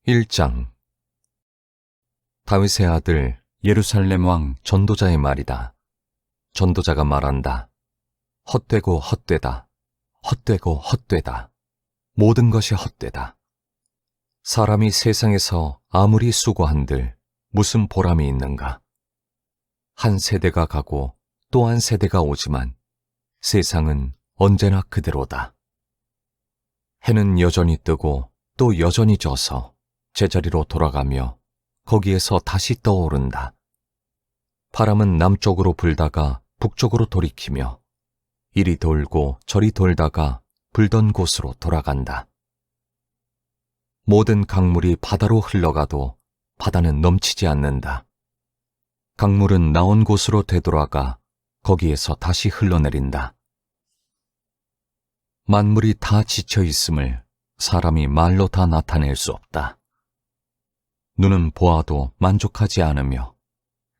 1장. 다윗의 아들 예루살렘 왕 전도자의 말이다. 전도자가 말한다. 헛되고 헛되다. 헛되고 헛되다. 모든 것이 헛되다. 사람이 세상에서 아무리 수고한들 무슨 보람이 있는가. 한 세대가 가고 또 한 세대가 오지만 세상은 언제나 그대로다. 해는 여전히 뜨고 또 여전히 져서 제자리로 돌아가며 거기에서 다시 떠오른다. 바람은 남쪽으로 불다가 북쪽으로 돌이키며 이리 돌고 저리 돌다가 불던 곳으로 돌아간다. 모든 강물이 바다로 흘러가도 바다는 넘치지 않는다. 강물은 나온 곳으로 되돌아가 거기에서 다시 흘러내린다. 만물이 다 지쳐 있음을 사람이 말로 다 나타낼 수 없다. 눈은 보아도 만족하지 않으며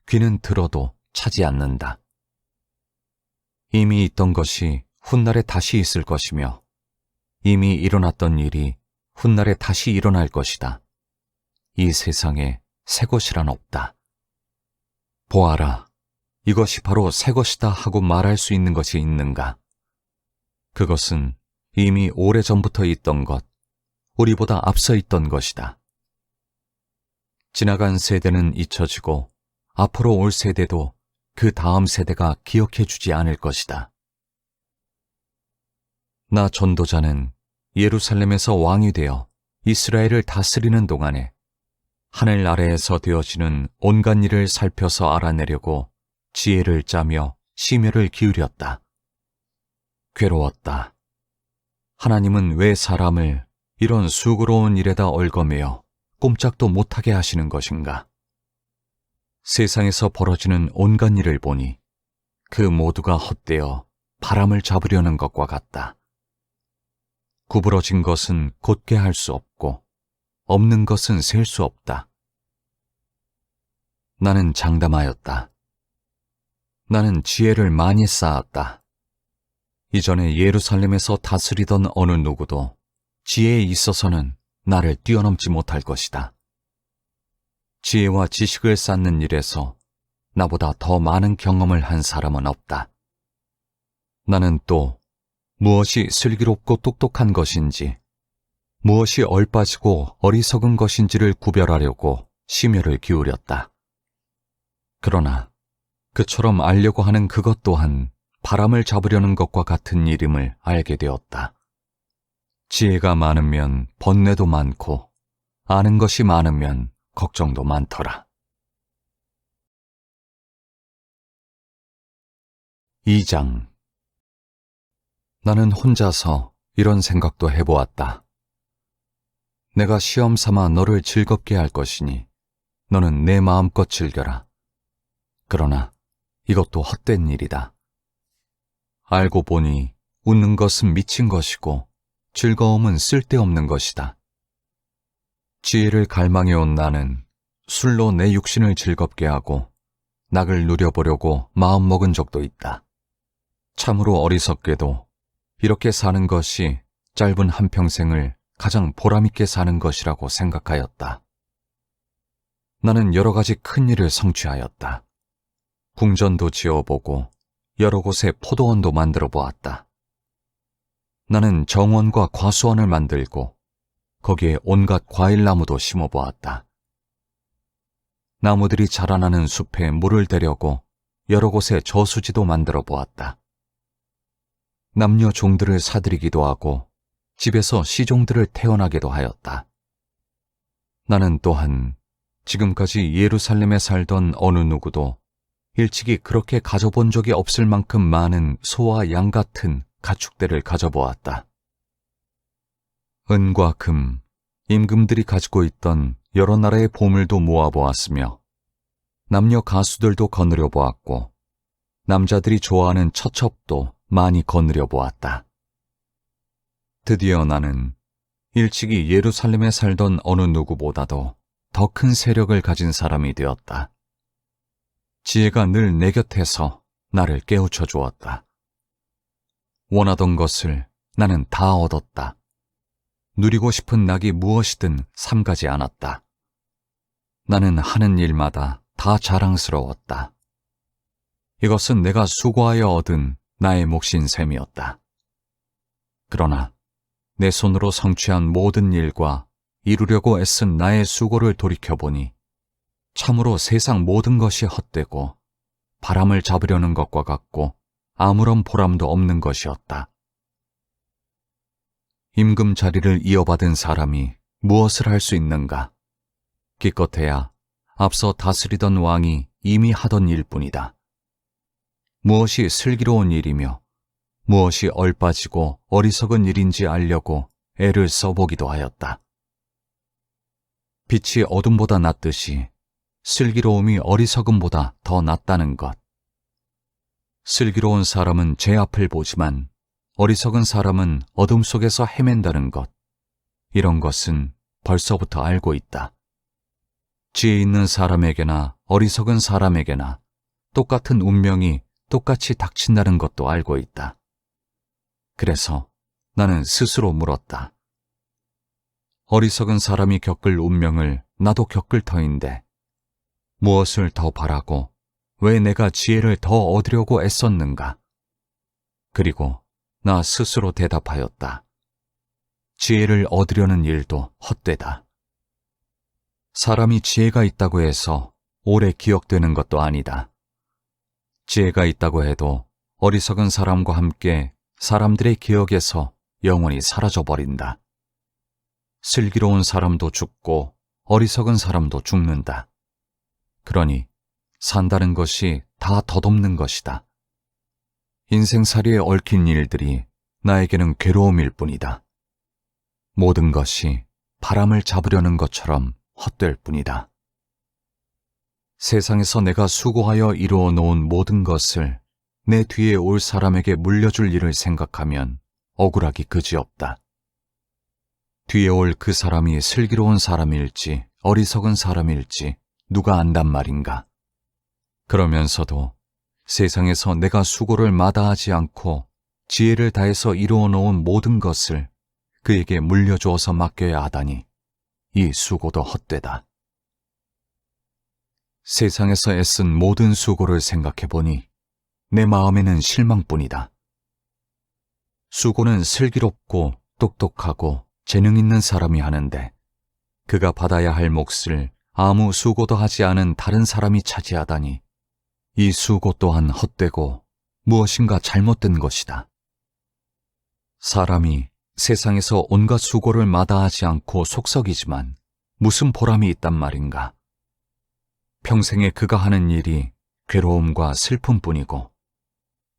귀는 들어도 차지 않는다. 이미 있던 것이 훗날에 다시 있을 것이며 이미 일어났던 일이 훗날에 다시 일어날 것이다. 이 세상에 새 것이란 없다. 보아라, 이것이 바로 새 것이다 하고 말할 수 있는 것이 있는가? 그것은 이미 오래전부터 있던 것, 우리보다 앞서 있던 것이다. 지나간 세대는 잊혀지고 앞으로 올 세대도 그 다음 세대가 기억해주지 않을 것이다. 나 전도자는 예루살렘에서 왕이 되어 이스라엘을 다스리는 동안에 하늘 아래에서 되어지는 온갖 일을 살펴서 알아내려고 지혜를 짜며 심혈을 기울였다. 괴로웠다. 하나님은 왜 사람을 이런 수고로운 일에다 얽어매어 꼼짝도 못하게 하시는 것인가? 세상에서 벌어지는 온갖 일을 보니 그 모두가 헛되어 바람을 잡으려는 것과 같다. 구부러진 것은 곧게 할 수 없고 없는 것은 셀 수 없다. 나는 장담하였다. 나는 지혜를 많이 쌓았다. 이전에 예루살렘에서 다스리던 어느 누구도 지혜에 있어서는 나를 뛰어넘지 못할 것이다. 지혜와 지식을 쌓는 일에서 나보다 더 많은 경험을 한 사람은 없다. 나는 또 무엇이 슬기롭고 똑똑한 것인지, 무엇이 얼빠지고 어리석은 것인지를 구별하려고 심혈을 기울였다. 그러나 그처럼 알려고 하는 그것 또한 바람을 잡으려는 것과 같은 일임을 알게 되었다. 지혜가 많으면 번뇌도 많고 아는 것이 많으면 걱정도 많더라. 2장. 나는 혼자서 이런 생각도 해보았다. 내가 시험 삼아 너를 즐겁게 할 것이니 너는 내 마음껏 즐겨라. 그러나 이것도 헛된 일이다. 알고 보니 웃는 것은 미친 것이고 즐거움은 쓸데없는 것이다. 지혜를 갈망해온 나는 술로 내 육신을 즐겁게 하고 낙을 누려보려고 마음먹은 적도 있다. 참으로 어리석게도 이렇게 사는 것이 짧은 한평생을 가장 보람있게 사는 것이라고 생각하였다. 나는 여러 가지 큰 일을 성취하였다. 궁전도 지어보고 여러 곳에 포도원도 만들어 보았다. 나는 정원과 과수원을 만들고 거기에 온갖 과일나무도 심어보았다. 나무들이 자라나는 숲에 물을 대려고 여러 곳에 저수지도 만들어 보았다. 남녀 종들을 사들이기도 하고 집에서 시종들을 태어나게도 하였다. 나는 또한 지금까지 예루살렘에 살던 어느 누구도 일찍이 그렇게 가져본 적이 없을 만큼 많은 소와 양 같은 가축들을 가져보았다. 은과 금, 임금들이 가지고 있던 여러 나라의 보물도 모아보았으며 남녀 가수들도 거느려 보았고 남자들이 좋아하는 처첩도 많이 거느려 보았다. 드디어 나는 일찍이 예루살렘에 살던 어느 누구보다도 더 큰 세력을 가진 사람이 되었다. 지혜가 늘 내 곁에서 나를 깨우쳐 주었다. 원하던 것을 나는 다 얻었다. 누리고 싶은 낙이 무엇이든 삼가지 않았다. 나는 하는 일마다 다 자랑스러웠다. 이것은 내가 수고하여 얻은 나의 몫인 셈이었다. 그러나 내 손으로 성취한 모든 일과 이루려고 애쓴 나의 수고를 돌이켜보니 참으로 세상 모든 것이 헛되고 바람을 잡으려는 것과 같고 아무런 보람도 없는 것이었다. 임금 자리를 이어받은 사람이 무엇을 할 수 있는가? 기껏해야 앞서 다스리던 왕이 이미 하던 일뿐이다. 무엇이 슬기로운 일이며 무엇이 얼빠지고 어리석은 일인지 알려고 애를 써보기도 하였다. 빛이 어둠보다 낫듯이 슬기로움이 어리석음보다 더 낫다는 것. 슬기로운 사람은 제 앞을 보지만 어리석은 사람은 어둠 속에서 헤맨다는 것. 이런 것은 벌써부터 알고 있다. 지혜 있는 사람에게나 어리석은 사람에게나 똑같은 운명이 똑같이 닥친다는 것도 알고 있다. 그래서 나는 스스로 물었다. 어리석은 사람이 겪을 운명을 나도 겪을 터인데 무엇을 더 바라고 왜 내가 지혜를 더 얻으려고 애썼는가? 그리고 나 스스로 대답하였다. 지혜를 얻으려는 일도 헛되다. 사람이 지혜가 있다고 해서 오래 기억되는 것도 아니다. 지혜가 있다고 해도 어리석은 사람과 함께 사람들의 기억에서 영원히 사라져버린다. 슬기로운 사람도 죽고 어리석은 사람도 죽는다. 그러니 산다는 것이 다 덧없는 것이다. 인생살이에 얽힌 일들이 나에게는 괴로움일 뿐이다. 모든 것이 바람을 잡으려는 것처럼 헛될 뿐이다. 세상에서 내가 수고하여 이루어 놓은 모든 것을 내 뒤에 올 사람에게 물려줄 일을 생각하면 억울하기 그지없다. 뒤에 올 그 사람이 슬기로운 사람일지 어리석은 사람일지 누가 안단 말인가. 그러면서도 세상에서 내가 수고를 마다하지 않고 지혜를 다해서 이루어 놓은 모든 것을 그에게 물려주어서 맡겨야 하다니 이 수고도 헛되다. 세상에서 애쓴 모든 수고를 생각해보니 내 마음에는 실망뿐이다. 수고는 슬기롭고 똑똑하고 재능 있는 사람이 하는데 그가 받아야 할 몫을 아무 수고도 하지 않은 다른 사람이 차지하다니 이 수고 또한 헛되고 무엇인가 잘못된 것이다. 사람이 세상에서 온갖 수고를 마다하지 않고 속썩이지만 무슨 보람이 있단 말인가. 평생에 그가 하는 일이 괴로움과 슬픔뿐이고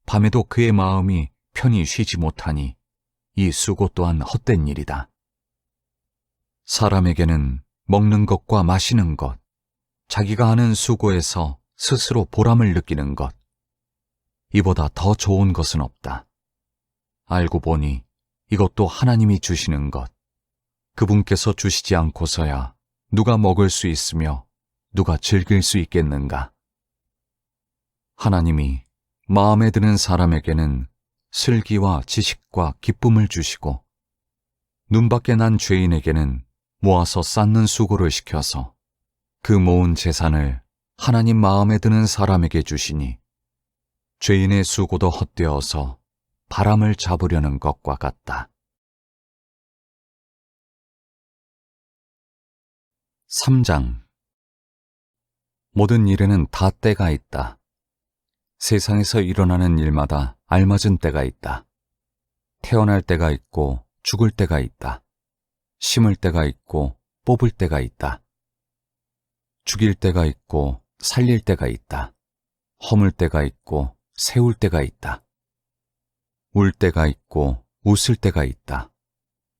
밤에도 그의 마음이 편히 쉬지 못하니 이 수고 또한 헛된 일이다. 사람에게는 먹는 것과 마시는 것, 자기가 하는 수고에서 스스로 보람을 느끼는 것, 이보다 더 좋은 것은 없다. 알고 보니 이것도 하나님이 주시는 것, 그분께서 주시지 않고서야 누가 먹을 수 있으며 누가 즐길 수 있겠는가. 하나님이 마음에 드는 사람에게는 슬기와 지식과 기쁨을 주시고 눈밖에 난 죄인에게는 모아서 쌓는 수고를 시켜서 그 모은 재산을 하나님 마음에 드는 사람에게 주시니 죄인의 수고도 헛되어서 바람을 잡으려는 것과 같다. 3장. 모든 일에는 다 때가 있다. 세상에서 일어나는 일마다 알맞은 때가 있다. 태어날 때가 있고 죽을 때가 있다. 심을 때가 있고 뽑을 때가 있다. 죽일 때가 있고 살릴 때가 있다. 허물 때가 있고 세울 때가 있다. 울 때가 있고 웃을 때가 있다.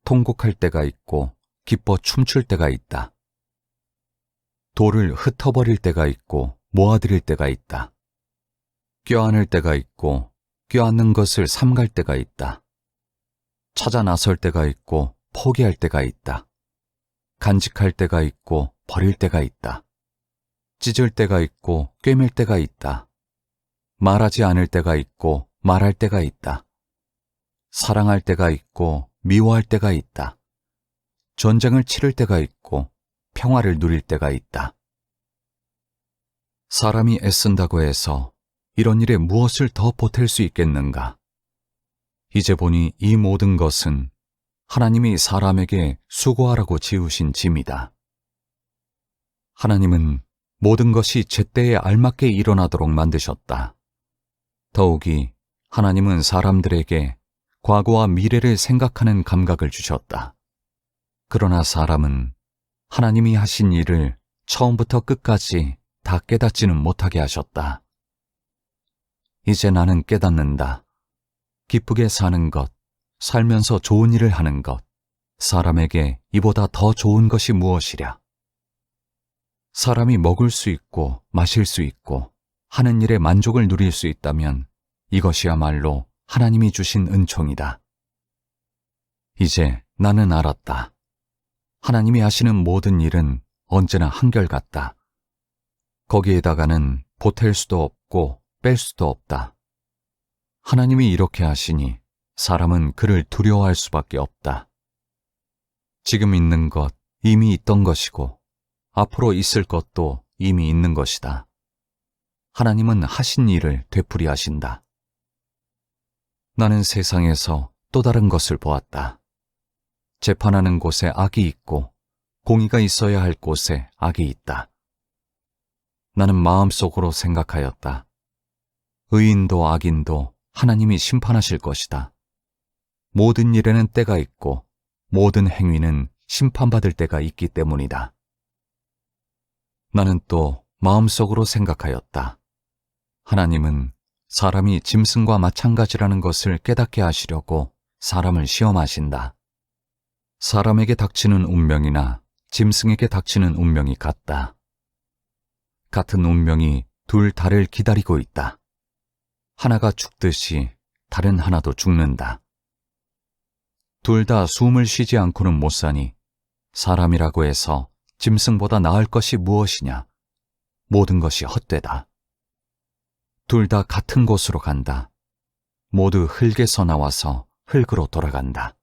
통곡할 때가 있고 기뻐 춤출 때가 있다. 돌을 흩어버릴 때가 있고 모아들일 때가 있다. 껴안을 때가 있고 껴안는 것을 삼갈 때가 있다. 찾아 나설 때가 있고 포기할 때가 있다. 간직할 때가 있고 버릴 때가 있다. 찢을 때가 있고 꿰맬 때가 있다. 말하지 않을 때가 있고 말할 때가 있다. 사랑할 때가 있고 미워할 때가 있다. 전쟁을 치를 때가 있고 평화를 누릴 때가 있다. 사람이 애쓴다고 해서 이런 일에 무엇을 더 보탤 수 있겠는가? 이제 보니 이 모든 것은 하나님이 사람에게 수고하라고 지으신 짐이다. 하나님은 모든 것이 제때에 알맞게 일어나도록 만드셨다. 더욱이 하나님은 사람들에게 과거와 미래를 생각하는 감각을 주셨다. 그러나 사람은 하나님이 하신 일을 처음부터 끝까지 다 깨닫지는 못하게 하셨다. 이제 나는 깨닫는다. 기쁘게 사는 것, 살면서 좋은 일을 하는 것, 사람에게 이보다 더 좋은 것이 무엇이랴. 사람이 먹을 수 있고 마실 수 있고 하는 일에 만족을 누릴 수 있다면 이것이야말로 하나님이 주신 은총이다. 이제 나는 알았다. 하나님이 하시는 모든 일은 언제나 한결같다. 거기에다가는 보탤 수도 없고 뺄 수도 없다. 하나님이 이렇게 하시니 사람은 그를 두려워할 수밖에 없다. 지금 있는 것 이미 있던 것이고 앞으로 있을 것도 이미 있는 것이다. 하나님은 하신 일을 되풀이 하신다. 나는 세상에서 또 다른 것을 보았다. 재판하는 곳에 악이 있고 공의가 있어야 할 곳에 악이 있다. 나는 마음속으로 생각하였다. 의인도 악인도 하나님이 심판하실 것이다. 모든 일에는 때가 있고 모든 행위는 심판받을 때가 있기 때문이다. 나는 또 마음속으로 생각하였다. 하나님은 사람이 짐승과 마찬가지라는 것을 깨닫게 하시려고 사람을 시험하신다. 사람에게 닥치는 운명이나 짐승에게 닥치는 운명이 같다. 같은 운명이 둘 다를 기다리고 있다. 하나가 죽듯이 다른 하나도 죽는다. 둘 다 숨을 쉬지 않고는 못 사니 사람이라고 해서 짐승보다 나을 것이 무엇이냐? 모든 것이 헛되다. 둘 다 같은 곳으로 간다. 모두 흙에서 나와서 흙으로 돌아간다.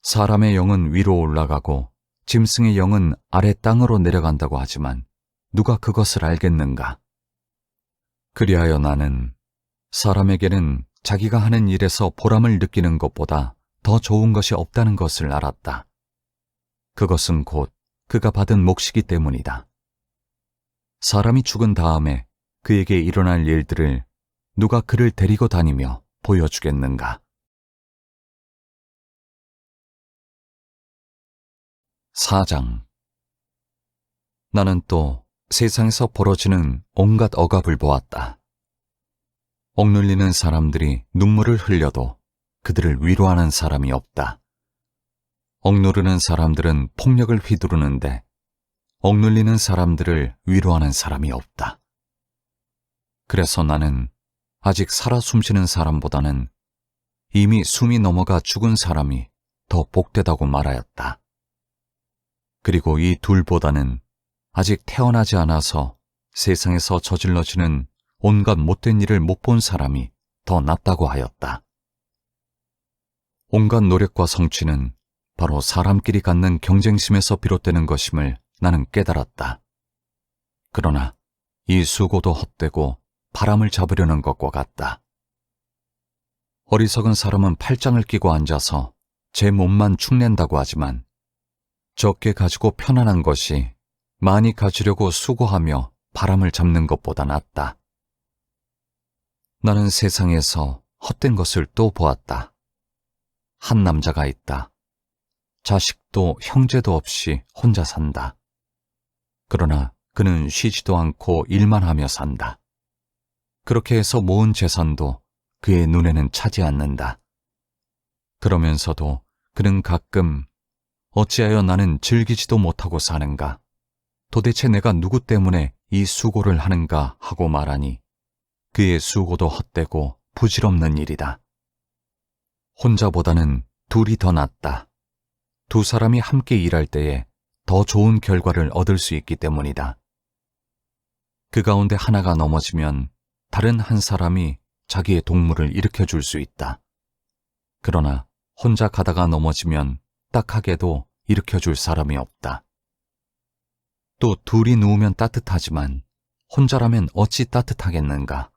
사람의 영은 위로 올라가고 짐승의 영은 아래 땅으로 내려간다고 하지만 누가 그것을 알겠는가? 그리하여 나는 사람에게는 자기가 하는 일에서 보람을 느끼는 것보다 더 좋은 것이 없다는 것을 알았다. 그것은 곧 그가 받은 몫이기 때문이다. 사람이 죽은 다음에 그에게 일어날 일들을 누가 그를 데리고 다니며 보여주겠는가? 4장. 나는 또 세상에서 벌어지는 온갖 억압을 보았다. 억눌리는 사람들이 눈물을 흘려도 그들을 위로하는 사람이 없다. 억누르는 사람들은 폭력을 휘두르는데 억눌리는 사람들을 위로하는 사람이 없다. 그래서 나는 아직 살아 숨쉬는 사람보다는 이미 숨이 넘어가 죽은 사람이 더 복되다고 말하였다. 그리고 이 둘보다는 아직 태어나지 않아서 세상에서 저질러지는 온갖 못된 일을 못 본 사람이 더 낫다고 하였다. 온갖 노력과 성취는 바로 사람끼리 갖는 경쟁심에서 비롯되는 것임을 나는 깨달았다. 그러나 이 수고도 헛되고 바람을 잡으려는 것과 같다. 어리석은 사람은 팔짱을 끼고 앉아서 제 몸만 축낸다고 하지만 적게 가지고 편안한 것이 많이 가지려고 수고하며 바람을 잡는 것보다 낫다. 나는 세상에서 헛된 것을 또 보았다. 한 남자가 있다. 자식도 형제도 없이 혼자 산다. 그러나 그는 쉬지도 않고 일만 하며 산다. 그렇게 해서 모은 재산도 그의 눈에는 차지 않는다. 그러면서도 그는 가끔 어찌하여 나는 즐기지도 못하고 사는가? 도대체 내가 누구 때문에 이 수고를 하는가 하고 말하니 그의 수고도 헛되고 부질없는 일이다. 혼자보다는 둘이 더 낫다. 두 사람이 함께 일할 때에 더 좋은 결과를 얻을 수 있기 때문이다. 그 가운데 하나가 넘어지면 다른 한 사람이 자기의 동물을 일으켜 줄 수 있다. 그러나 혼자 가다가 넘어지면 딱하게도 일으켜줄 사람이 없다. 또 둘이 누우면 따뜻하지만 혼자라면 어찌 따뜻하겠는가.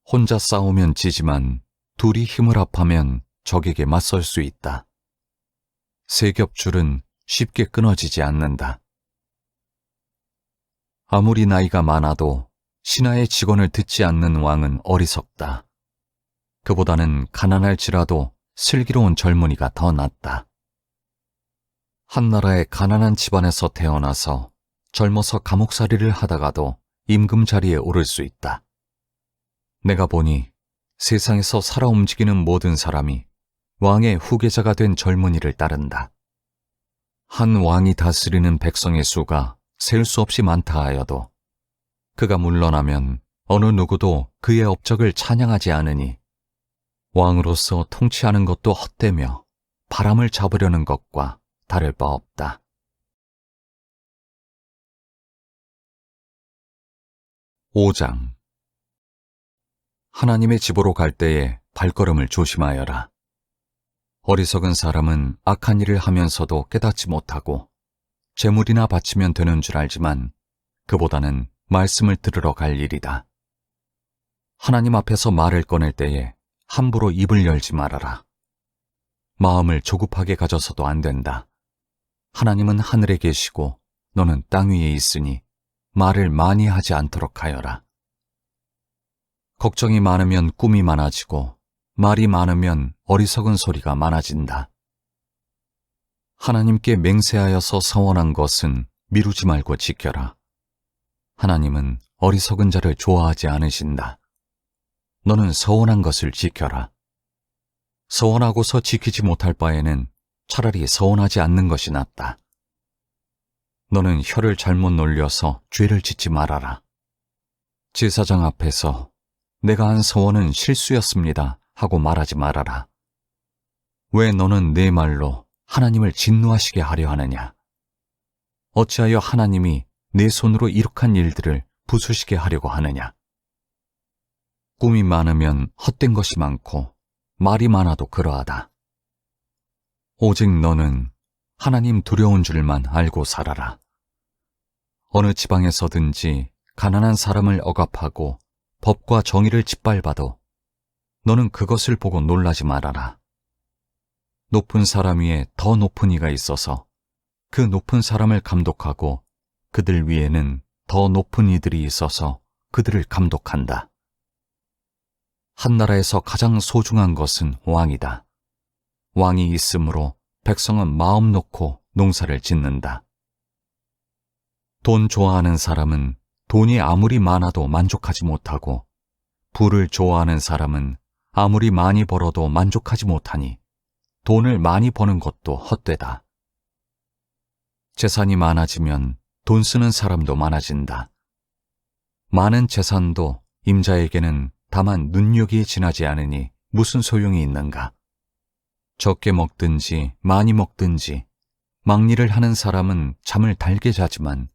혼자 싸우면 지지만 둘이 힘을 합하면 적에게 맞설 수 있다. 세 겹줄은 쉽게 끊어지지 않는다. 아무리 나이가 많아도 신하의 직언을 듣지 않는 왕은 어리석다. 그보다는 가난할지라도 슬기로운 젊은이가 더 낫다. 한나라의 가난한 집안에서 태어나서 젊어서 감옥살이를 하다가도 임금 자리에 오를 수 있다. 내가 보니 세상에서 살아 움직이는 모든 사람이 왕의 후계자가 된 젊은이를 따른다. 한 왕이 다스리는 백성의 수가 셀 수 없이 많다 하여도 그가 물러나면 어느 누구도 그의 업적을 찬양하지 않으니 왕으로서 통치하는 것도 헛되며 바람을 잡으려는 것과 다를 바 없다. 5장. 하나님의 집으로 갈 때에 발걸음을 조심하여라. 어리석은 사람은 악한 일을 하면서도 깨닫지 못하고 재물이나 바치면 되는 줄 알지만 그보다는 말씀을 들으러 갈 일이다. 하나님 앞에서 말을 꺼낼 때에 함부로 입을 열지 말아라. 마음을 조급하게 가져서도 안 된다. 하나님은 하늘에 계시고 너는 땅 위에 있으니 말을 많이 하지 않도록 하여라. 걱정이 많으면 꿈이 많아지고 말이 많으면 어리석은 소리가 많아진다. 하나님께 맹세하여서 서원한 것은 미루지 말고 지켜라. 하나님은 어리석은 자를 좋아하지 않으신다. 너는 서원한 것을 지켜라. 서원하고서 지키지 못할 바에는 차라리 서원하지 않는 것이 낫다. 너는 혀를 잘못 놀려서 죄를 짓지 말아라. 제사장 앞에서 내가 한 서원은 실수였습니다 하고 말하지 말아라. 왜 너는 내 말로 하나님을 진노하시게 하려 하느냐? 어찌하여 하나님이 내 손으로 이룩한 일들을 부수시게 하려고 하느냐? 꿈이 많으면 헛된 것이 많고 말이 많아도 그러하다. 오직 너는 하나님 두려운 줄만 알고 살아라. 어느 지방에서든지 가난한 사람을 억압하고 법과 정의를 짓밟아도 너는 그것을 보고 놀라지 말아라. 높은 사람 위에 더 높은 이가 있어서 그 높은 사람을 감독하고 그들 위에는 더 높은 이들이 있어서 그들을 감독한다. 한 나라에서 가장 소중한 것은 왕이다. 왕이 있으므로 백성은 마음 놓고 농사를 짓는다. 돈 좋아하는 사람은 돈이 아무리 많아도 만족하지 못하고 부를 좋아하는 사람은 아무리 많이 벌어도 만족하지 못하니 돈을 많이 버는 것도 헛되다. 재산이 많아지면 돈 쓰는 사람도 많아진다. 많은 재산도 임자에게는 다만 눈요기에 지나지 않으니 무슨 소용이 있는가? 적게 먹든지 많이 먹든지 막리를 하는 사람은 잠을 달게 자지만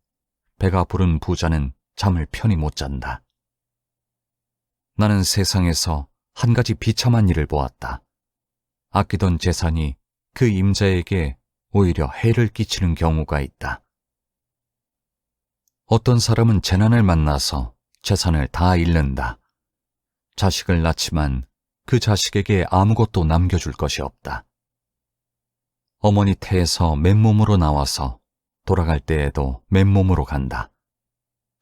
배가 부른 부자는 잠을 편히 못 잔다. 나는 세상에서 한 가지 비참한 일을 보았다. 아끼던 재산이 그 임자에게 오히려 해를 끼치는 경우가 있다. 어떤 사람은 재난을 만나서 재산을 다 잃는다. 자식을 낳지만 그 자식에게 아무것도 남겨줄 것이 없다. 어머니 태에서 맨몸으로 나와서 돌아갈 때에도 맨몸으로 간다.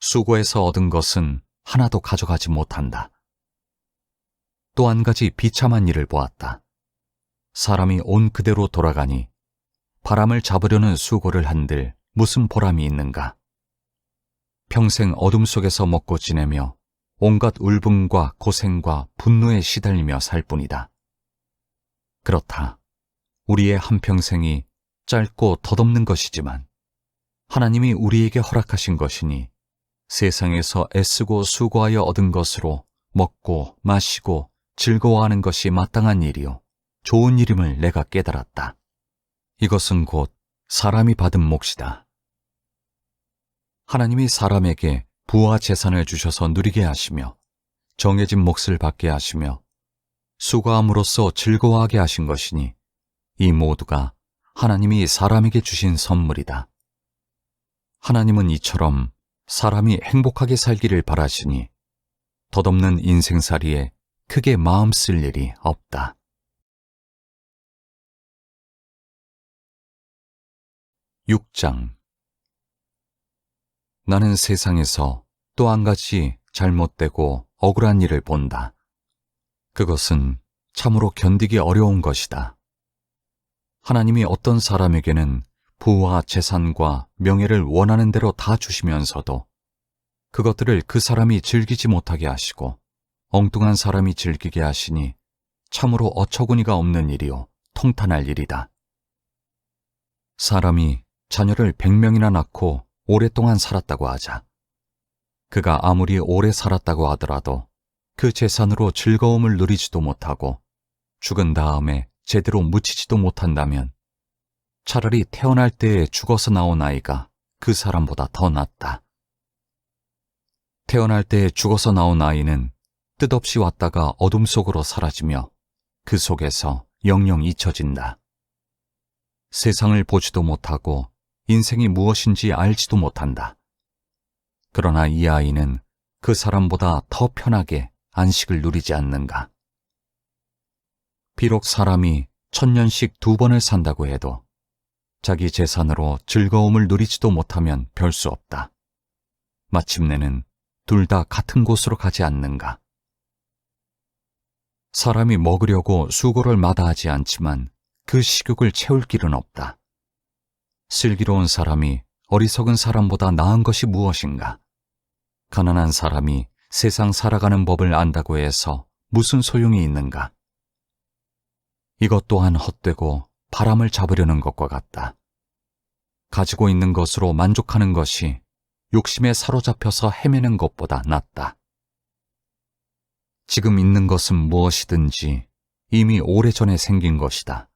수고해서 얻은 것은 하나도 가져가지 못한다. 또 한 가지 비참한 일을 보았다. 사람이 온 그대로 돌아가니 바람을 잡으려는 수고를 한들 무슨 보람이 있는가? 평생 어둠 속에서 먹고 지내며 온갖 울분과 고생과 분노에 시달리며 살 뿐이다. 그렇다. 우리의 한평생이 짧고 덧없는 것이지만 하나님이 우리에게 허락하신 것이니 세상에서 애쓰고 수고하여 얻은 것으로 먹고 마시고 즐거워하는 것이 마땅한 일이요 좋은 일임을 내가 깨달았다. 이것은 곧 사람이 받은 몫이다. 하나님이 사람에게 부와 재산을 주셔서 누리게 하시며 정해진 몫을 받게 하시며 수고함으로써 즐거워하게 하신 것이니 이 모두가 하나님이 사람에게 주신 선물이다. 하나님은 이처럼 사람이 행복하게 살기를 바라시니 덧없는 인생살이에 크게 마음 쓸 일이 없다. (6장) 나는 세상에서 또 한 가지 잘못되고 억울한 일을 본다. 그것은 참으로 견디기 어려운 것이다. 하나님이 어떤 사람에게는 부와 재산과 명예를 원하는 대로 다 주시면서도 그것들을 그 사람이 즐기지 못하게 하시고 엉뚱한 사람이 즐기게 하시니 참으로 어처구니가 없는 일이요 통탄할 일이다. 사람이 자녀를 100명이나 낳고 오랫동안 살았다고 하자. 그가 아무리 오래 살았다고 하더라도 그 재산으로 즐거움을 누리지도 못하고 죽은 다음에 제대로 묻히지도 못한다면 차라리 태어날 때에 죽어서 나온 아이가 그 사람보다 더 낫다. 태어날 때에 죽어서 나온 아이는 뜻없이 왔다가 어둠 속으로 사라지며 그 속에서 영영 잊혀진다. 세상을 보지도 못하고 인생이 무엇인지 알지도 못한다. 그러나 이 아이는 그 사람보다 더 편하게 안식을 누리지 않는가. 비록 사람이 1000년씩 2번을 산다고 해도 자기 재산으로 즐거움을 누리지도 못하면 별 수 없다. 마침내는 둘 다 같은 곳으로 가지 않는가. 사람이 먹으려고 수고를 마다하지 않지만 그 식욕을 채울 길은 없다. 슬기로운 사람이 어리석은 사람보다 나은 것이 무엇인가? 가난한 사람이 세상 살아가는 법을 안다고 해서 무슨 소용이 있는가? 이것 또한 헛되고 바람을 잡으려는 것과 같다. 가지고 있는 것으로 만족하는 것이 욕심에 사로잡혀서 헤매는 것보다 낫다. 지금 있는 것은 무엇이든지 이미 오래전에 생긴 것이다.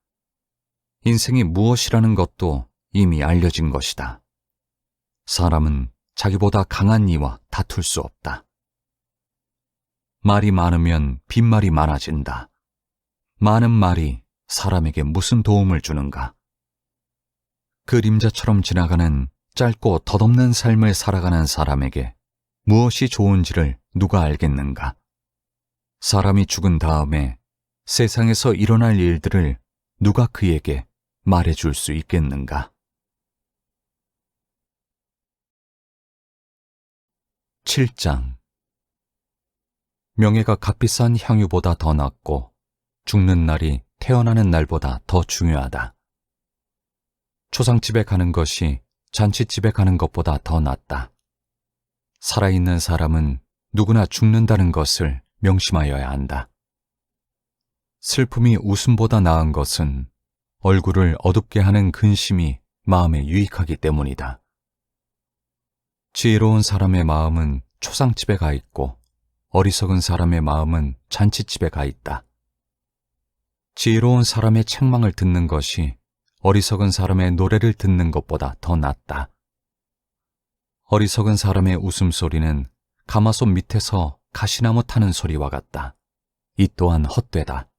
인생이 무엇이라는 것도 이미 알려진 것이다. 사람은 자기보다 강한 이와 다툴 수 없다. 말이 많으면 빈말이 많아진다. 많은 말이 사람에게 무슨 도움을 주는가? 그림자처럼 지나가는 짧고 덧없는 삶을 살아가는 사람에게 무엇이 좋은지를 누가 알겠는가? 사람이 죽은 다음에 세상에서 일어날 일들을 누가 그에게 말해줄 수 있겠는가? 7장 명예가 값비싼 향유보다 더 낫고 죽는 날이 태어나는 날보다 더 중요하다. 초상집에 가는 것이 잔치집에 가는 것보다 더 낫다. 살아있는 사람은 누구나 죽는다는 것을 명심하여야 한다. 슬픔이 웃음보다 나은 것은 얼굴을 어둡게 하는 근심이 마음에 유익하기 때문이다. 지혜로운 사람의 마음은 초상집에 가 있고 어리석은 사람의 마음은 잔치집에 가 있다. 지혜로운 사람의 책망을 듣는 것이 어리석은 사람의 노래를 듣는 것보다 더 낫다. 어리석은 사람의 웃음소리는 가마솥 밑에서 가시나무 타는 소리와 같다. 이 또한 헛되다.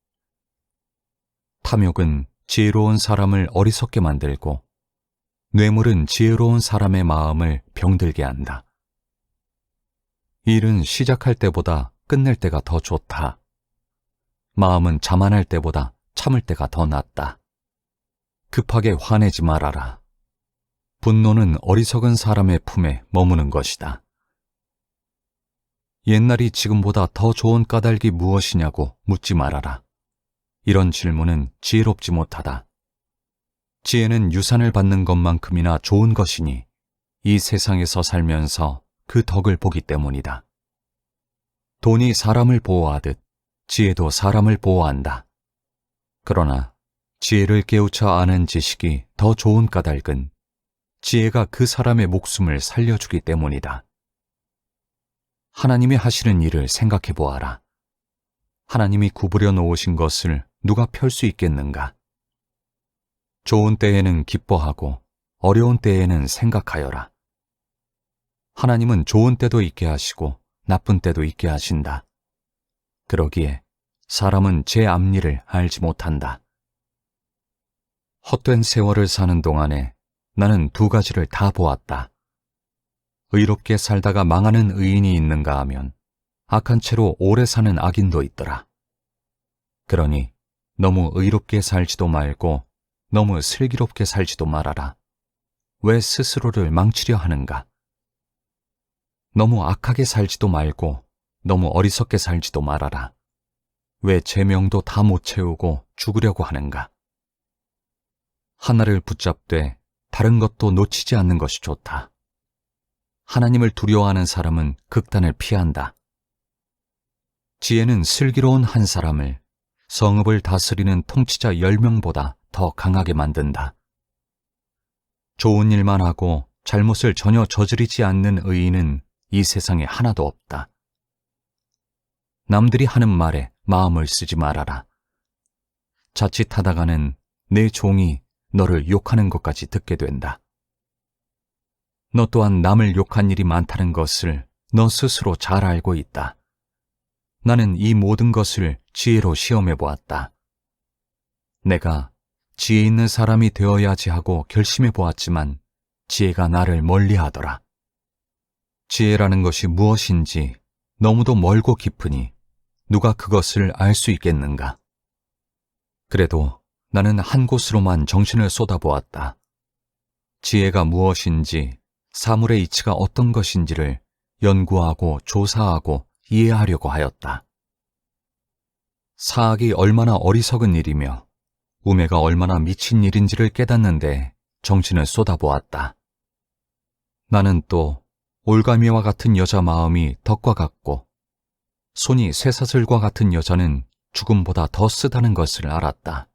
탐욕은 지혜로운 사람을 어리석게 만들고 뇌물은 지혜로운 사람의 마음을 병들게 한다. 일은 시작할 때보다 끝낼 때가 더 좋다. 마음은 자만할 때보다 참을 때가 더 낫다. 급하게 화내지 말아라. 분노는 어리석은 사람의 품에 머무는 것이다. 옛날이 지금보다 더 좋은 까닭이 무엇이냐고 묻지 말아라. 이런 질문은 지혜롭지 못하다. 지혜는 유산을 받는 것만큼이나 좋은 것이니 이 세상에서 살면서 그 덕을 보기 때문이다. 돈이 사람을 보호하듯 지혜도 사람을 보호한다. 그러나 지혜를 깨우쳐 아는 지식이 더 좋은 까닭은 지혜가 그 사람의 목숨을 살려주기 때문이다. 하나님이 하시는 일을 생각해 보아라. 하나님이 구부려 놓으신 것을 누가 펼 수 있겠는가? 좋은 때에는 기뻐하고 어려운 때에는 생각하여라. 하나님은 좋은 때도 있게 하시고 나쁜 때도 있게 하신다. 그러기에 사람은 제 앞일을 알지 못한다. 헛된 세월을 사는 동안에 나는 두 가지를 다 보았다. 의롭게 살다가 망하는 의인이 있는가 하면 악한 채로 오래 사는 악인도 있더라. 그러니 너무 의롭게 살지도 말고 너무 슬기롭게 살지도 말아라. 왜 스스로를 망치려 하는가? 너무 악하게 살지도 말고 너무 어리석게 살지도 말아라. 왜 제명도 다 못 채우고 죽으려고 하는가? 하나를 붙잡되 다른 것도 놓치지 않는 것이 좋다. 하나님을 두려워하는 사람은 극단을 피한다. 지혜는 슬기로운 한 사람을 성읍을 다스리는 통치자 10명보다 더 강하게 만든다. 좋은 일만 하고 잘못을 전혀 저지르지 않는 의인은 이 세상에 하나도 없다. 남들이 하는 말에 마음을 쓰지 말아라. 자칫하다가는 내 종이 너를 욕하는 것까지 듣게 된다. 너 또한 남을 욕한 일이 많다는 것을 너 스스로 잘 알고 있다. 나는 이 모든 것을 지혜로 시험해 보았다. 내가 지혜 있는 사람이 되어야지 하고 결심해 보았지만 지혜가 나를 멀리하더라. 지혜라는 것이 무엇인지 너무도 멀고 깊으니 누가 그것을 알 수 있겠는가? 그래도 나는 한 곳으로만 정신을 쏟아보았다. 지혜가 무엇인지, 사물의 이치가 어떤 것인지를 연구하고 조사하고 이해하려고 하였다. 사악이 얼마나 어리석은 일이며 우매가 얼마나 미친 일인지를 깨닫는데 정신을 쏟아보았다. 나는 또 올가미와 같은 여자 마음이 덕과 같고 손이 쇠사슬과 같은 여자는 죽음보다 더 쓰다는 것을 알았다.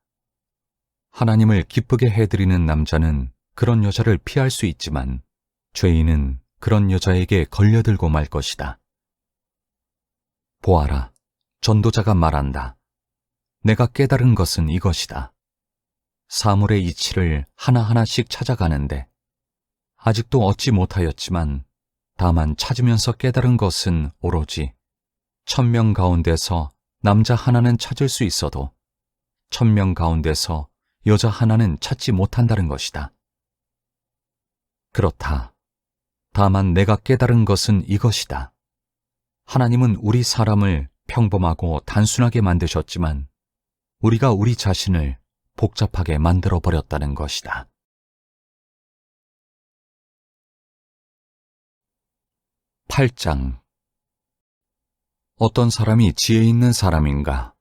하나님을 기쁘게 해드리는 남자는 그런 여자를 피할 수 있지만 죄인은 그런 여자에게 걸려들고 말 것이다. 보아라, 전도자가 말한다. 내가 깨달은 것은 이것이다. 사물의 이치를 하나하나씩 찾아가는데 아직도 얻지 못하였지만 다만 찾으면서 깨달은 것은 오로지 1000명 가운데서 남자 하나는 찾을 수 있어도 1000명 가운데서 여자 하나는 찾지 못한다는 것이다. 그렇다. 다만 내가 깨달은 것은 이것이다. 하나님은 우리 사람을 평범하고 단순하게 만드셨지만 우리가 우리 자신을 복잡하게 만들어버렸다는 것이다. 8장. 어떤 사람이 지혜 있는 사람인가?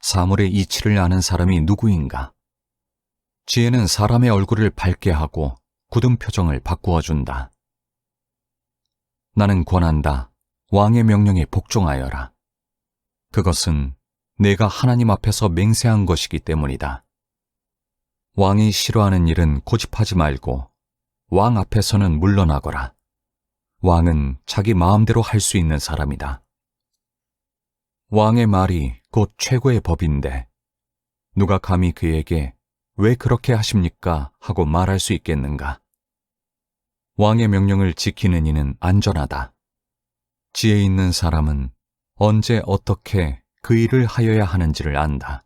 사물의 이치를 아는 사람이 누구인가? 지혜는 사람의 얼굴을 밝게 하고 굳은 표정을 바꾸어 준다. 나는 권한다. 왕의 명령에 복종하여라. 그것은 내가 하나님 앞에서 맹세한 것이기 때문이다. 왕이 싫어하는 일은 고집하지 말고 왕 앞에서는 물러나거라. 왕은 자기 마음대로 할 수 있는 사람이다. 왕의 말이 곧 최고의 법인데 누가 감히 그에게 왜 그렇게 하십니까? 하고 말할 수 있겠는가? 왕의 명령을 지키는 이는 안전하다. 지혜 있는 사람은 언제 어떻게 그 일을 하여야 하는지를 안다.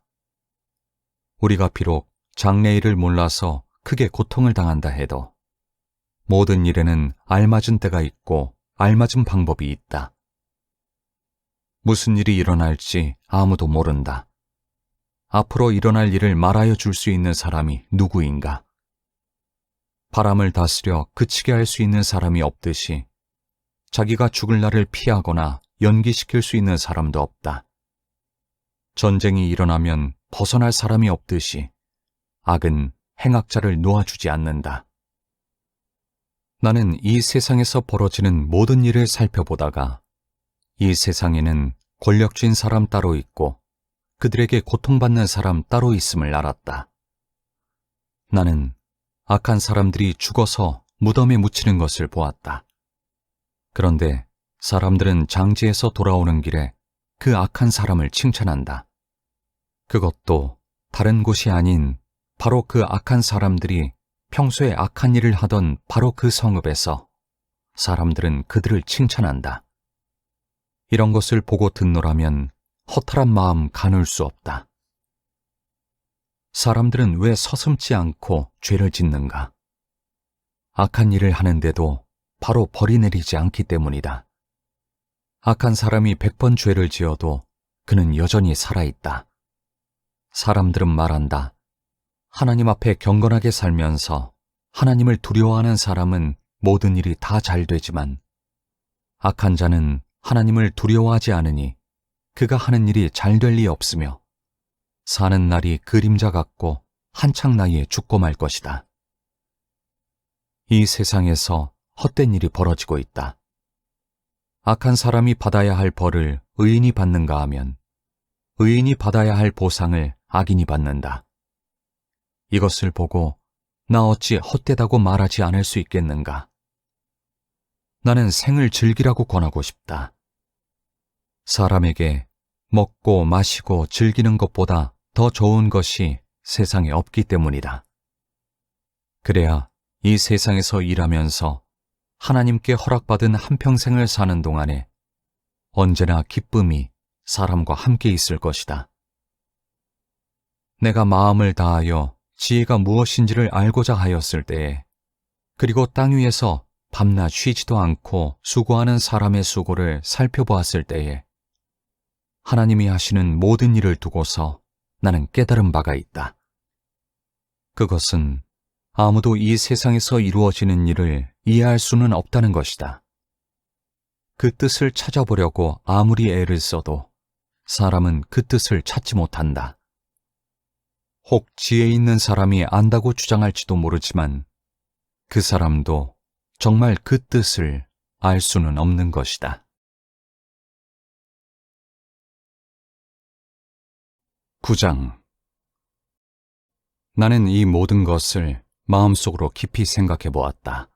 우리가 비록 장래일을 몰라서 크게 고통을 당한다 해도 모든 일에는 알맞은 때가 있고 알맞은 방법이 있다. 무슨 일이 일어날지 아무도 모른다. 앞으로 일어날 일을 말하여 줄 수 있는 사람이 누구인가? 바람을 다스려 그치게 할 수 있는 사람이 없듯이 자기가 죽을 날을 피하거나 연기시킬 수 있는 사람도 없다. 전쟁이 일어나면 벗어날 사람이 없듯이 악은 행악자를 놓아주지 않는다. 나는 이 세상에서 벌어지는 모든 일을 살펴보다가 이 세상에는 권력 쥔 사람 따로 있고 그들에게 고통받는 사람 따로 있음을 알았다. 나는 악한 사람들이 죽어서 무덤에 묻히는 것을 보았다. 그런데 사람들은 장지에서 돌아오는 길에 그 악한 사람을 칭찬한다. 그것도 다른 곳이 아닌 바로 그 악한 사람들이 평소에 악한 일을 하던 바로 그 성읍에서 사람들은 그들을 칭찬한다. 이런 것을 보고 듣노라면 허탈한 마음 가눌 수 없다. 사람들은 왜 서슴지 않고 죄를 짓는가? 악한 일을 하는데도 바로 벌이 내리지 않기 때문이다. 악한 사람이 100번 죄를 지어도 그는 여전히 살아있다. 사람들은 말한다. 하나님 앞에 경건하게 살면서 하나님을 두려워하는 사람은 모든 일이 다 잘 되지만 악한 자는 하나님을 두려워하지 않으니 그가 하는 일이 잘 될 리 없으며 사는 날이 그림자 같고 한창 나이에 죽고 말 것이다. 이 세상에서 헛된 일이 벌어지고 있다. 악한 사람이 받아야 할 벌을 의인이 받는가 하면 의인이 받아야 할 보상을 악인이 받는다. 이것을 보고 나 어찌 헛되다고 말하지 않을 수 있겠는가? 나는 생을 즐기라고 권하고 싶다. 사람에게 먹고 마시고 즐기는 것보다 더 좋은 것이 세상에 없기 때문이다. 그래야 이 세상에서 일하면서 하나님께 허락받은 한평생을 사는 동안에 언제나 기쁨이 사람과 함께 있을 것이다. 내가 마음을 다하여 지혜가 무엇인지를 알고자 하였을 때에, 그리고 땅 위에서 밤낮 쉬지도 않고 수고하는 사람의 수고를 살펴보았을 때에 하나님이 하시는 모든 일을 두고서 나는 깨달은 바가 있다. 그것은 아무도 이 세상에서 이루어지는 일을 이해할 수는 없다는 것이다. 그 뜻을 찾아보려고 아무리 애를 써도 사람은 그 뜻을 찾지 못한다. 혹 지혜 있는 사람이 안다고 주장할지도 모르지만 그 사람도 정말 그 뜻을 알 수는 없는 것이다. 9장. 나는 이 모든 것을 마음속으로 깊이 생각해 보았다.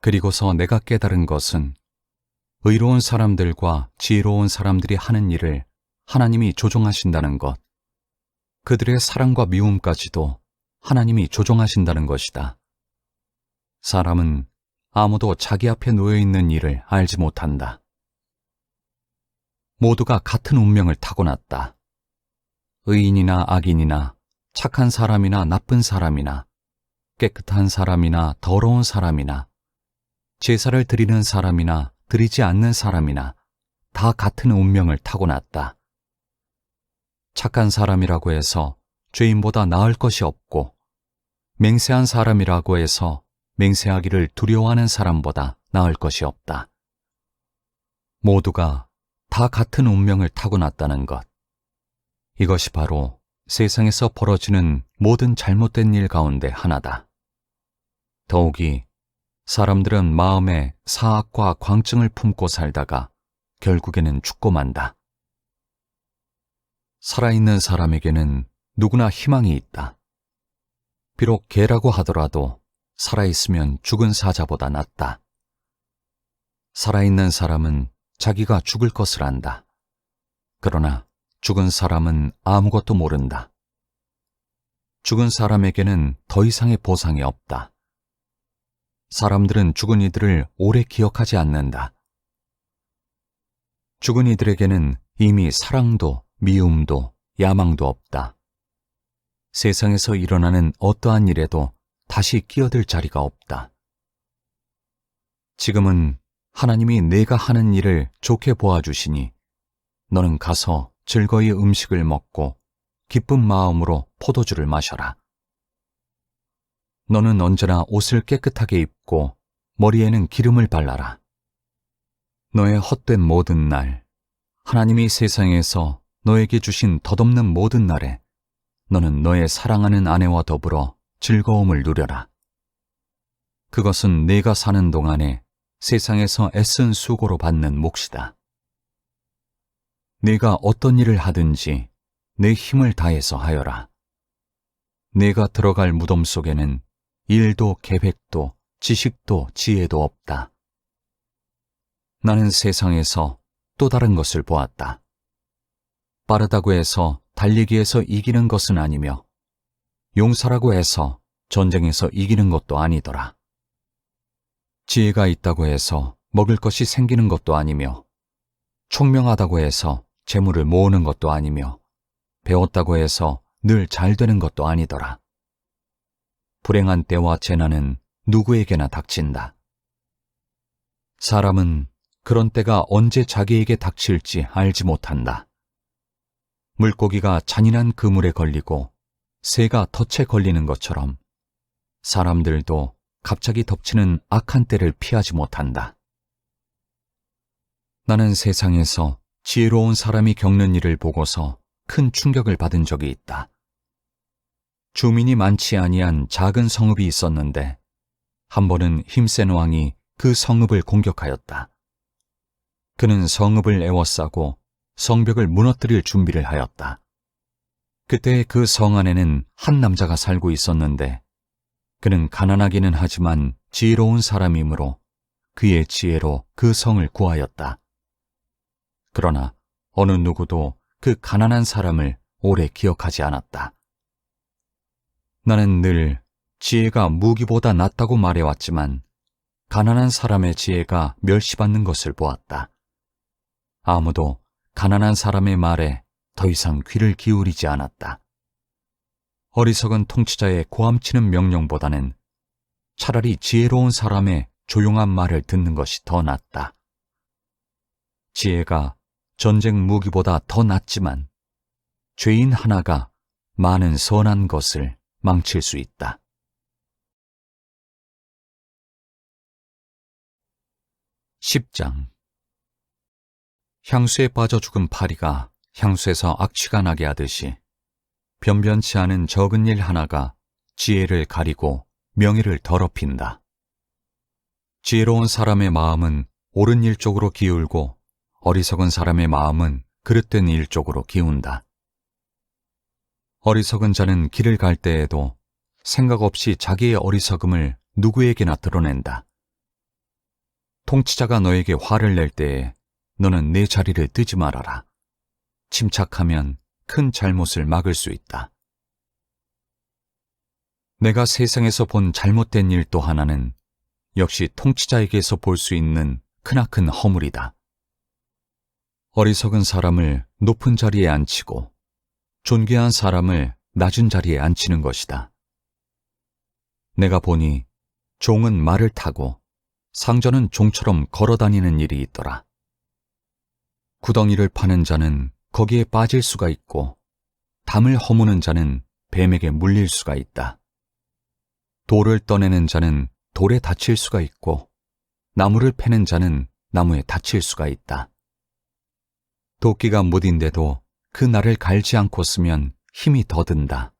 그리고서 내가 깨달은 것은 의로운 사람들과 지혜로운 사람들이 하는 일을 하나님이 조종하신다는 것, 그들의 사랑과 미움까지도 하나님이 조종하신다는 것이다. 사람은 아무도 자기 앞에 놓여 있는 일을 알지 못한다. 모두가 같은 운명을 타고났다. 의인이나 악인이나 착한 사람이나 나쁜 사람이나 깨끗한 사람이나 더러운 사람이나 제사를 드리는 사람이나 드리지 않는 사람이나 다 같은 운명을 타고났다. 착한 사람이라고 해서 죄인보다 나을 것이 없고 맹세한 사람이라고 해서 맹세하기를 두려워하는 사람보다 나을 것이 없다. 모두가 다 같은 운명을 타고났다는 것. 이것이 바로 세상에서 벌어지는 모든 잘못된 일 가운데 하나다. 더욱이 사람들은 마음에 사악과 광증을 품고 살다가 결국에는 죽고 만다. 살아있는 사람에게는 누구나 희망이 있다. 비록 개라고 하더라도 살아있으면 죽은 사자보다 낫다. 살아있는 사람은 자기가 죽을 것을 안다. 그러나 죽은 사람은 아무것도 모른다. 죽은 사람에게는 더 이상의 보상이 없다. 사람들은 죽은 이들을 오래 기억하지 않는다. 죽은 이들에게는 이미 사랑도 미움도 야망도 없다. 세상에서 일어나는 어떠한 일에도 다시 끼어들 자리가 없다. 지금은 하나님이 내가 하는 일을 좋게 보아주시니 너는 가서 즐거이 음식을 먹고 기쁜 마음으로 포도주를 마셔라. 너는 언제나 옷을 깨끗하게 입고 머리에는 기름을 발라라. 너의 헛된 모든 날, 하나님이 세상에서 너에게 주신 덧없는 모든 날에 너는 너의 사랑하는 아내와 더불어 즐거움을 누려라. 그것은 네가 사는 동안에 세상에서 애쓴 수고로 받는 몫이다. 네가 어떤 일을 하든지 내 힘을 다해서 하여라. 네가 들어갈 무덤 속에는 일도 계획도 지식도 지혜도 없다. 나는 세상에서 또 다른 것을 보았다. 빠르다고 해서 달리기에서 이기는 것은 아니며 용사라고 해서 전쟁에서 이기는 것도 아니더라. 지혜가 있다고 해서 먹을 것이 생기는 것도 아니며 총명하다고 해서 재물을 모으는 것도 아니며 배웠다고 해서 늘 잘 되는 것도 아니더라. 불행한 때와 재난은 누구에게나 닥친다. 사람은 그런 때가 언제 자기에게 닥칠지 알지 못한다. 물고기가 잔인한 그물에 걸리고 새가 덫에 걸리는 것처럼 사람들도 갑자기 덮치는 악한 때를 피하지 못한다. 나는 세상에서 지혜로운 사람이 겪는 일을 보고서 큰 충격을 받은 적이 있다. 주민이 많지 아니한 작은 성읍이 있었는데 한 번은 힘센 왕이 그 성읍을 공격하였다. 그는 성읍을 에워싸고 성벽을 무너뜨릴 준비를 하였다. 그때 그 성 안에는 한 남자가 살고 있었는데 그는 가난하기는 하지만 지혜로운 사람이므로 그의 지혜로 그 성을 구하였다. 그러나 어느 누구도 그 가난한 사람을 오래 기억하지 않았다. 나는 늘 지혜가 무기보다 낫다고 말해왔지만 가난한 사람의 지혜가 멸시받는 것을 보았다. 아무도 가난한 사람의 말에 더 이상 귀를 기울이지 않았다. 어리석은 통치자의 고함치는 명령보다는 차라리 지혜로운 사람의 조용한 말을 듣는 것이 더 낫다. 지혜가 전쟁 무기보다 더 낫지만 죄인 하나가 많은 선한 것을 망칠 수 있다. 10장. 향수에 빠져 죽은 파리가 향수에서 악취가 나게 하듯이 변변치 않은 적은 일 하나가 지혜를 가리고 명예를 더럽힌다. 지혜로운 사람의 마음은 옳은 일 쪽으로 기울고 어리석은 사람의 마음은 그릇된 일 쪽으로 기운다. 어리석은 자는 길을 갈 때에도 생각 없이 자기의 어리석음을 누구에게나 드러낸다. 통치자가 너에게 화를 낼 때에 너는 내 자리를 뜨지 말아라. 침착하면 큰 잘못을 막을 수 있다. 내가 세상에서 본 잘못된 일 또 하나는 역시 통치자에게서 볼 수 있는 크나큰 허물이다. 어리석은 사람을 높은 자리에 앉히고 존귀한 사람을 낮은 자리에 앉히는 것이다. 내가 보니 종은 말을 타고 상전은 종처럼 걸어다니는 일이 있더라. 구덩이를 파는 자는 거기에 빠질 수가 있고 담을 허무는 자는 뱀에게 물릴 수가 있다. 돌을 떠내는 자는 돌에 다칠 수가 있고 나무를 패는 자는 나무에 다칠 수가 있다. 도끼가 무딘데도 그 날을 갈지 않고 쓰면 힘이 더 든다.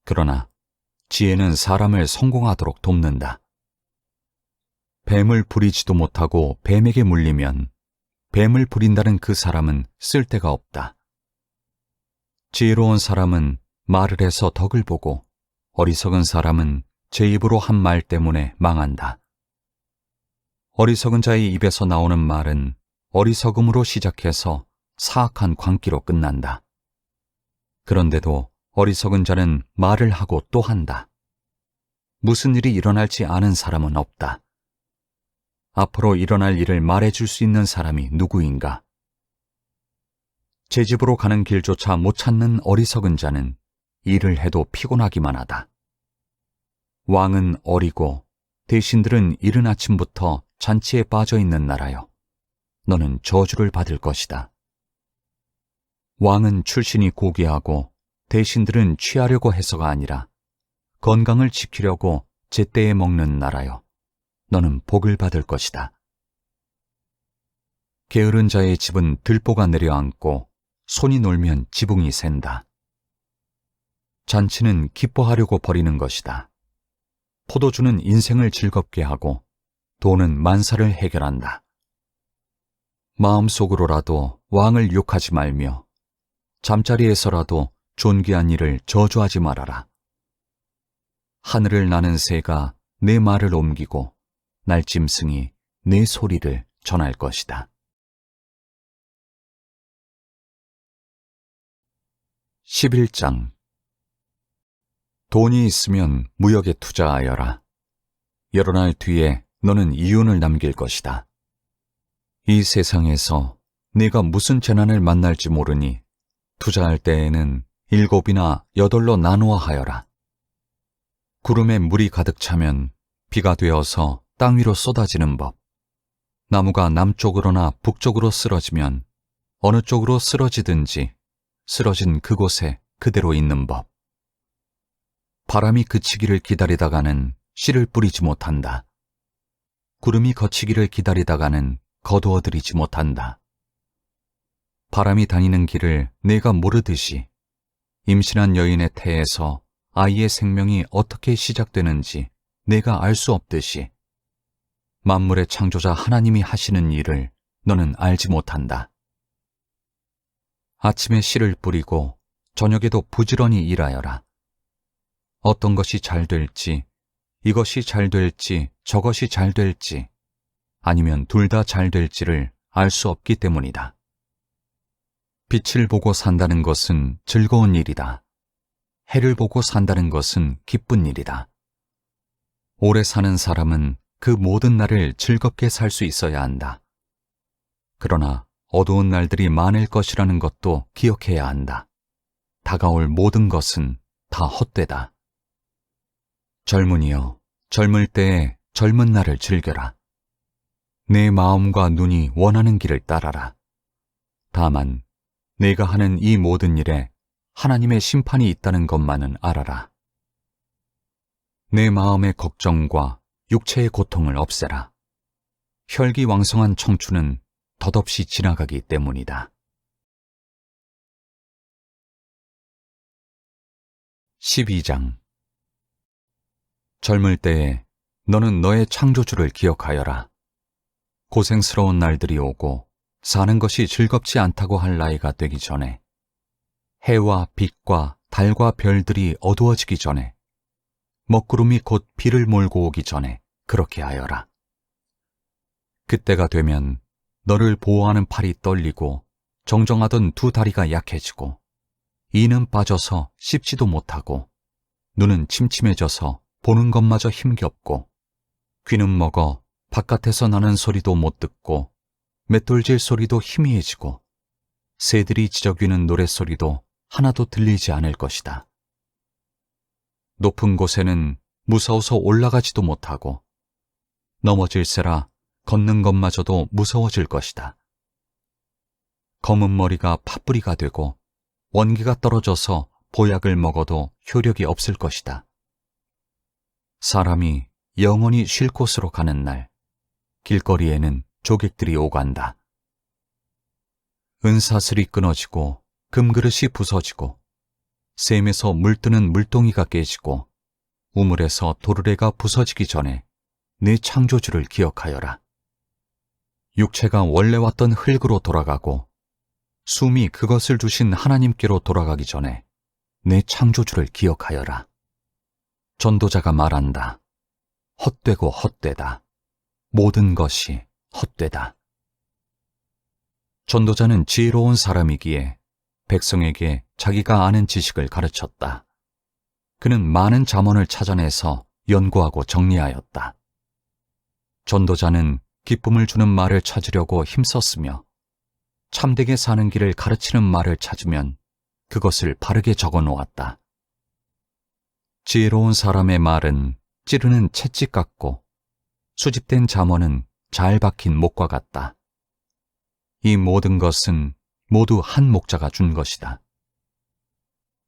그러나 지혜는 사람을 성공하도록 돕는다. 뱀을 부리지도 못하고 뱀에게 물리면 뱀을 부린다는 그 사람은 쓸데가 없다. 지혜로운 사람은 말을 해서 덕을 보고 어리석은 사람은 제 입으로 한 말 때문에 망한다. 어리석은 자의 입에서 나오는 말은 어리석음으로 시작해서 사악한 광기로 끝난다. 그런데도 어리석은 자는 말을 하고 또 한다. 무슨 일이 일어날지 아는 사람은 없다. 앞으로 일어날 일을 말해줄 수 있는 사람이 누구인가? 제 집으로 가는 길조차 못 찾는 어리석은 자는 일을 해도 피곤하기만 하다. 왕은 어리고 대신들은 이른 아침부터 잔치에 빠져 있는 나라여. 너는 저주를 받을 것이다. 왕은 출신이 고귀하고 대신들은 취하려고 해서가 아니라 건강을 지키려고 제때에 먹는 나라여. 너는 복을 받을 것이다. 게으른 자의 집은 들보가 내려앉고 손이 놀면 지붕이 샌다. 잔치는 기뻐하려고 벌이는 것이다. 포도주는 인생을 즐겁게 하고 돈은 만사를 해결한다. 마음속으로라도 왕을 욕하지 말며 잠자리에서라도 존귀한 일을 저주하지 말아라. 하늘을 나는 새가 내 말을 옮기고 날짐승이 내 소리를 전할 것이다. 11장. 돈이 있으면 무역에 투자하여라. 여러 날 뒤에 너는 이윤을 남길 것이다. 이 세상에서 네가 무슨 재난을 만날지 모르니 투자할 때에는 7이나 8로 나누어 하여라. 구름에 물이 가득 차면 비가 되어서 땅 위로 쏟아지는 법. 나무가 남쪽으로나 북쪽으로 쓰러지면 어느 쪽으로 쓰러지든지 쓰러진 그곳에 그대로 있는 법. 바람이 그치기를 기다리다가는 씨를 뿌리지 못한다. 구름이 거치기를 기다리다가는 거두어들이지 못한다. 바람이 다니는 길을 내가 모르듯이 임신한 여인의 태에서 아이의 생명이 어떻게 시작되는지 내가 알 수 없듯이 만물의 창조자 하나님이 하시는 일을 너는 알지 못한다. 아침에 씨를 뿌리고 저녁에도 부지런히 일하여라. 어떤 것이 잘 될지, 이것이 잘 될지, 저것이 잘 될지, 아니면 둘 다 잘 될지를 알 수 없기 때문이다. 빛을 보고 산다는 것은 즐거운 일이다. 해를 보고 산다는 것은 기쁜 일이다. 오래 사는 사람은 그 모든 날을 즐겁게 살 수 있어야 한다. 그러나 어두운 날들이 많을 것이라는 것도 기억해야 한다. 다가올 모든 것은 다 헛되다. 젊은이여, 젊을 때에 젊은 날을 즐겨라. 내 마음과 눈이 원하는 길을 따라라. 다만 내가 하는 이 모든 일에 하나님의 심판이 있다는 것만은 알아라. 내 마음의 걱정과 육체의 고통을 없애라. 혈기왕성한 청춘은 덧없이 지나가기 때문이다. 12장. 젊을 때에 너는 너의 창조주를 기억하여라. 고생스러운 날들이 오고 사는 것이 즐겁지 않다고 할 나이가 되기 전에, 해와 빛과 달과 별들이 어두워지기 전에, 먹구름이 곧 비를 몰고 오기 전에 그렇게 하여라. 그때가 되면 너를 보호하는 팔이 떨리고 정정하던 두 다리가 약해지고 이는 빠져서 씹지도 못하고 눈은 침침해져서 보는 것마저 힘겹고 귀는 먹어 바깥에서 나는 소리도 못 듣고 맷돌질 소리도 희미해지고 새들이 지저귀는 노랫소리도 하나도 들리지 않을 것이다. 높은 곳에는 무서워서 올라가지도 못하고 넘어질세라 걷는 것마저도 무서워질 것이다. 검은 머리가 팥뿌리가 되고 원기가 떨어져서 보약을 먹어도 효력이 없을 것이다. 사람이 영원히 쉴 곳으로 가는 날, 길거리에는 조객들이 오간다. 은사슬이 끊어지고 금그릇이 부서지고 샘에서 물뜨는 물동이가 깨지고 우물에서 도르래가 부서지기 전에 내 창조주를 기억하여라. 육체가 원래 왔던 흙으로 돌아가고 숨이 그것을 주신 하나님께로 돌아가기 전에 내 창조주를 기억하여라. 전도자가 말한다. 헛되고 헛되다. 모든 것이 헛되다. 전도자는 지혜로운 사람이기에 백성에게 자기가 아는 지식을 가르쳤다. 그는 많은 잠언을 찾아내서 연구하고 정리하였다. 전도자는 기쁨을 주는 말을 찾으려고 힘썼으며 참되게 사는 길을 가르치는 말을 찾으면 그것을 바르게 적어 놓았다. 지혜로운 사람의 말은 찌르는 채찍 같고 수집된 잠언은 잘 박힌 목과 같다. 이 모든 것은 모두 한 목자가 준 것이다.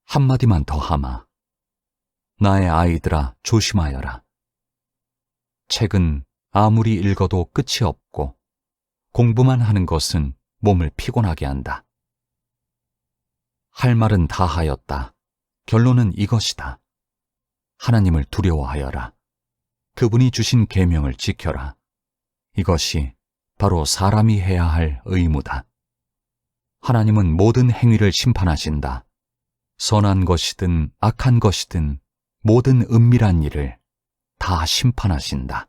한마디만 더 하마. 나의 아이들아 조심하여라. 책은 아무리 읽어도 끝이 없고 공부만 하는 것은 몸을 피곤하게 한다. 할 말은 다 하였다. 결론은 이것이다. 하나님을 두려워하여라. 그분이 주신 계명을 지켜라. 이것이 바로 사람이 해야 할 의무다. 하나님은 모든 행위를 심판하신다. 선한 것이든 악한 것이든 모든 은밀한 일을 다 심판하신다.